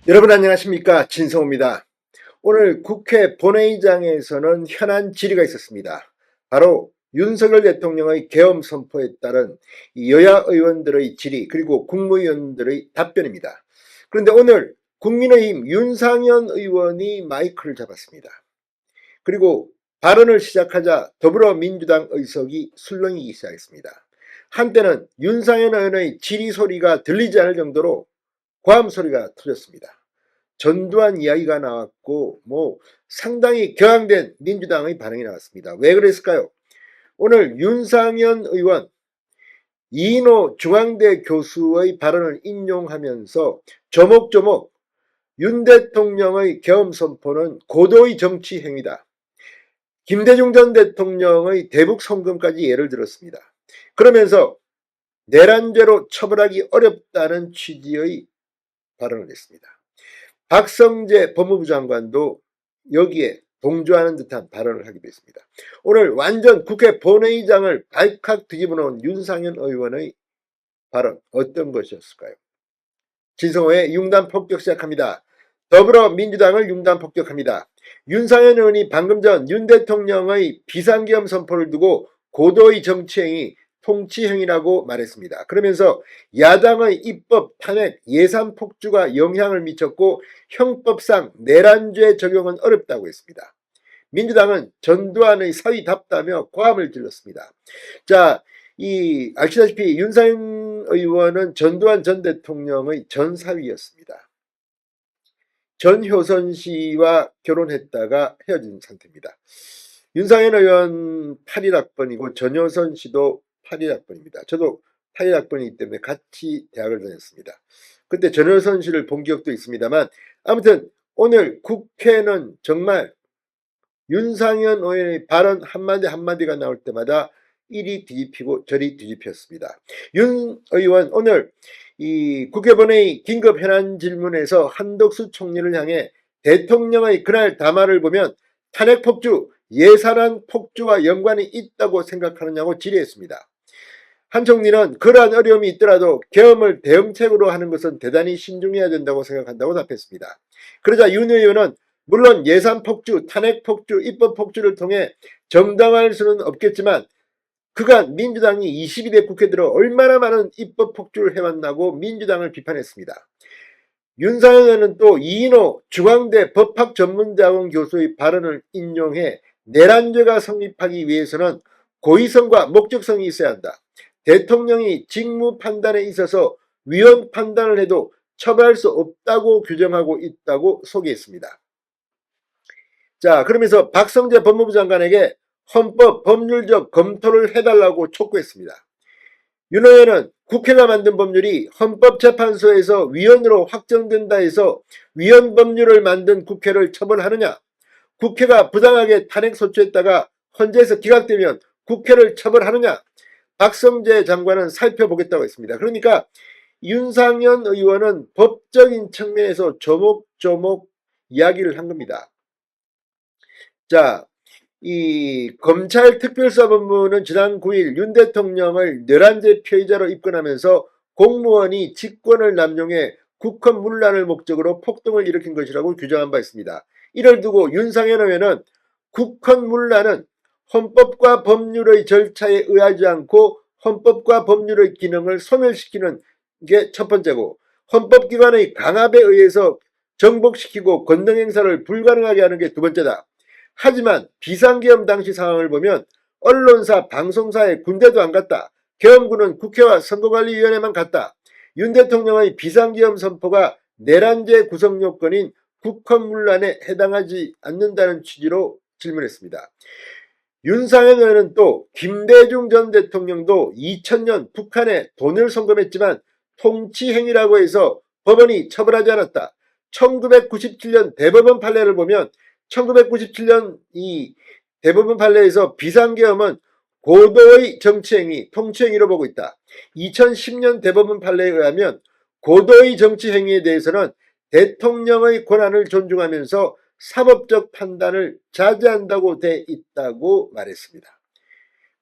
여러분 안녕하십니까, 진성호입니다. 오늘 국회 본회의장에서는 현안 질의가 있었습니다. 바로 윤석열 대통령의 계엄 선포에 따른 여야 의원들의 질의 그리고 국무위원들의 답변입니다. 그런데 오늘 국민의힘 윤상현 의원이 마이크를 잡았습니다. 그리고 발언을 시작하자 더불어민주당 의석이 술렁이기 시작했습니다. 한때는 윤상현 의원의 질의 소리가 들리지 않을 정도로 고함 소리가 터졌습니다. 전두환 이야기가 나왔고 상당히 격앙된 민주당의 반응이 나왔습니다. 왜 그랬을까요? 오늘 윤상현 의원 이인호 중앙대 교수의 발언을 인용하면서 조목조목 윤 대통령의 계엄 선포는 고도의 정치 행위다. 김대중 전 대통령의 대북 송금까지 예를 들었습니다. 그러면서 내란죄로 처벌하기 어렵다는 취지의 발언을 했습니다. 박성재 법무부 장관도 여기에 동조하는 듯한 발언을 하기도 했습니다. 오늘 완전 국회 본회의장을 발칵 뒤집어 놓은 윤상현 의원의 발언 어떤 것이었을까요? 진성호의 융단 폭격 시작합니다. 더불어민주당을 융단 폭격합니다. 윤상현 의원이 방금 전 윤 대통령의 비상계엄 선포를 두고 고도의 정치행위, 통치행위라고 말했습니다. 그러면서 야당의 입법, 탄핵, 예산 폭주가 영향을 미쳤고 형법상 내란죄 적용은 어렵다고 했습니다. 민주당은 전두환의 사위답다며 고함을 질렀습니다. 자, 아시다시피 윤상현 의원은 전두환 전 대통령의 전 사위였습니다. 전효선 씨와 결혼했다가 헤어진 상태입니다. 윤상현 의원 81학번이고 전효선 씨도 81학번입니다. 저도 81학번이기 때문에 같이 대학을 다녔습니다. 그때 전효선 씨를 본 기억도 있습니다만 아무튼 오늘 국회는 정말 윤상현 의원의 발언 한마디 한마디가 나올 때마다 이리 뒤집히고 저리 뒤집혔습니다. 윤 의원 오늘 이 국회 본회의 긴급 현안 질문에서 한덕수 총리를 향해 대통령의 그날 담화를 보면 탄핵 폭주, 예산안 폭주와 연관이 있다고 생각하느냐고 질의했습니다. 한 총리는 그러한 어려움이 있더라도 계엄을 대응책으로 하는 것은 대단히 신중해야 된다고 생각한다고 답했습니다. 그러자 윤 의원은 물론 예산 폭주, 탄핵 폭주, 입법 폭주를 통해 정당화할 수는 없겠지만 그간 민주당이 22대 국회 들어 얼마나 많은 입법 폭주를 해왔나고 민주당을 비판했습니다. 윤상현 의원은 또 이인호 중앙대 법학전문대학원 교수의 발언을 인용해 내란죄가 성립하기 위해서는 고의성과 목적성이 있어야 한다. 대통령이 직무 판단에 있어서 위헌 판단을 해도 처벌할 수 없다고 규정하고 있다고 소개했습니다. 자, 그러면서 박성재 법무부 장관에게 헌법 법률적 검토를 해달라고 촉구했습니다. 윤 의원은 국회가 만든 법률이 헌법재판소에서 위헌으로 확정된다 해서 위헌 법률을 만든 국회를 처벌하느냐, 국회가 부당하게 탄핵 소추했다가 헌재에서 기각되면 국회를 처벌하느냐, 박성재 장관은 살펴보겠다고 했습니다. 그러니까 윤상현 의원은 법적인 측면에서 조목조목 이야기를 한 겁니다. 자, 이 검찰특별수사본부는 지난 9일 윤 대통령을 내란죄 피의자로 입건하면서 공무원이 직권을 남용해 국헌 문란을 목적으로 폭동을 일으킨 것이라고 규정한 바 있습니다. 이를 두고 윤상현 의원은 국헌 문란은 헌법과 법률의 절차에 의하지 않고 헌법과 법률의 기능을 소멸시키는 게 첫 번째고 헌법기관의 강압에 의해서 정복시키고 권능행사를 불가능하게 하는 게 두 번째다. 하지만 비상계엄 당시 상황을 보면 언론사, 방송사에 군대도 안 갔다. 계엄군은 국회와 선거관리위원회만 갔다. 윤 대통령의 비상계엄 선포가 내란죄 구성 요건인 국헌문란에 해당하지 않는다는 취지로 질문했습니다. 윤상현 의원은 또 김대중 전 대통령도 2000년 북한에 돈을 송금했지만 통치행위라고 해서 법원이 처벌하지 않았다. 1997년 대법원 판례를 보면 1997년 이 대법원 판례에서 비상계엄은 고도의 정치행위, 통치행위로 보고 있다. 2010년 대법원 판례에 의하면 고도의 정치행위에 대해서는 대통령의 권한을 존중하면서 사법적 판단을 자제한다고 돼 있다고 말했습니다.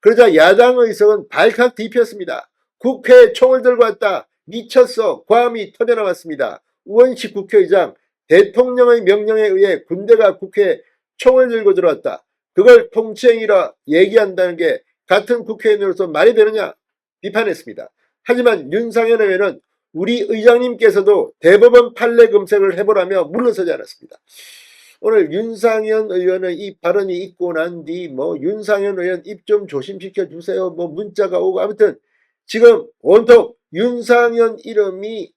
그러자 야당 의석은 발칵 뒤폈습니다. 국회에 총을 들고 왔다. 미쳤어. 고함이 터져나왔습니다. 의원식 국회의장, 대통령의 명령에 의해 군대가 국회에 총을 들고 들어왔다. 그걸 통치행위라 얘기한다는 게 같은 국회의원으로서 말이 되느냐 비판했습니다. 하지만 윤상현 의원은 우리 의장님께서도 대법원 판례 검색을 해보라며 물러서지 않았습니다. 오늘 윤상현 의원의 이 발언이 있고 난 뒤 윤상현 의원 입 좀 조심시켜 주세요. 문자가 오고 아무튼 지금 온통 윤상현 이름이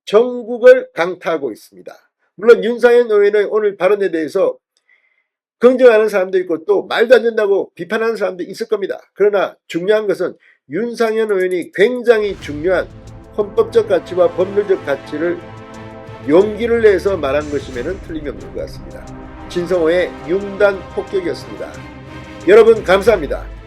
전국을 강타하고 있습니다. 물론 윤상현 의원의 오늘 발언에 대해서 긍정하는 사람도 있고 또 말도 안 된다고 비판하는 사람도 있을 겁니다. 그러나 중요한 것은 윤상현 의원이 굉장히 중요한 헌법적 가치와 법률적 가치를 용기를 내서 말한 것이면 틀림이 없는 것 같습니다. 진성호의 융단 폭격이었습니다. 여러분 감사합니다.